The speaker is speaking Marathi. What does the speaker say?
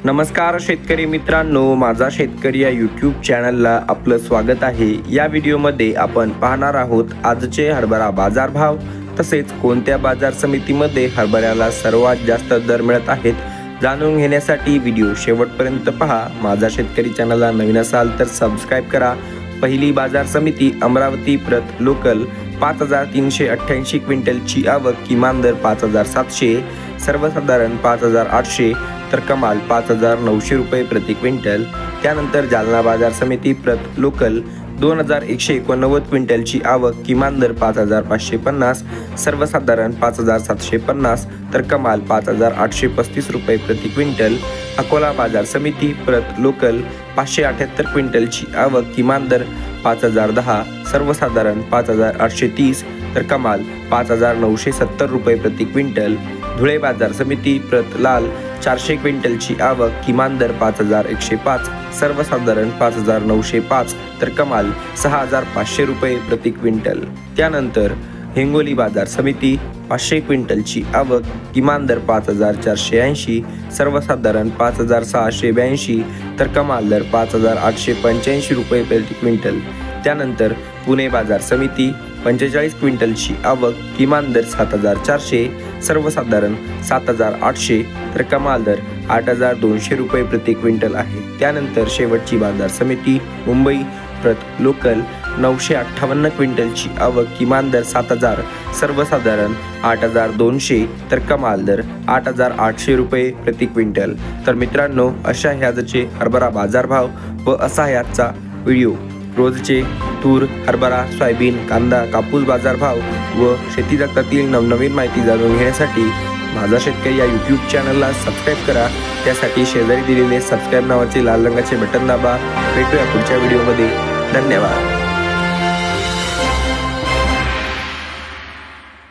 नमस्कार शेतकरी मित्रांनो, माझा शेतकरी या यूट्यूब चॅनलला आपलं स्वागत आहे। या व्हिडिओमध्ये आपण पाहणार आहोत आजचे हरभरा बाजारभाव, तसेच कोणत्या बाजार समितीमध्ये हरभऱ्याला सर्वात जास्त दर मिळत आहेत जाणून घेण्यासाठी व्हिडिओ शेवटपर्यंत पहा। माझा शेतकरी चॅनलला नवीन असाल तर सबस्क्राइब करा। पहिली बाजार समिती अमरावती प्रत लोकल 5388 क्विंटलची आवक, किमान दर 5700, सर्वसाधारण 5800 तर कमाल 5900 रुपये प्रति क्विंटल। त्यानंतर जालना बाजार समिती प्रत लोकल 2189 क्विंटलची आवक, किमान दर 5550, सर्वसाधारण 5750 तर कमाल 5835 रुपये प्रति क्विंटल। अकोला बाजार समिती प्रत लोकल 578 क्विंटलची आवक, किमान दर 5010, सर्वसाधारण 5830 तर कमाल 5970 रुपये प्रति क्विंटल। धुळे बाजार समिती प्रत लाल 400 क्विंटलची आवक, किमान दर 5105, सर्वसाधारण 5905 तर कमाल 6500 रुपये प्रति क्विंटल। त्यानंतर हिंगोली बाजार समिती 500 क्विंटलची आवक, किमान दर 5480, सर्वसाधारण 5682 तर कमाल दर 5885 रुपये प्रति क्विंटल। त्यानंतर पुणे बाजार समिती 45 क्विंटलची आवक, किमान दर 7400, सर्वसाधारण 7800 तर कमाल दर 8200 रुपये प्रति क्विंटल आहे। त्यानंतर शेवटची बाजार समिती मुंबई प्रत लोकल 958 क्विंटलची आवक, किमान दर 7000, सर्वसाधारण 8200 तर कमाल दर 8800 रुपये प्रति क्विंटल। तर मित्रांनो, अशा ह्याचे हरभरा बाजारभाव व असा ह्याचा व्हिडिओ रोजचे तूर, हरभरा, सोयाबीन, कांदा, कापूस बाजारभाव व शेती जगतातील नवनवीन माहिती जाणून घेण्यासाठी माझा शेतकरी या यूट्यूब चॅनलला सबस्क्राइब करा। त्यासाठी शेजारी दिलेले सबस्क्राइब नावाचे लाल रंगाचे बटन दाबा। भेटूया पुढच्या व्हिडिओमध्ये। धन्यवाद।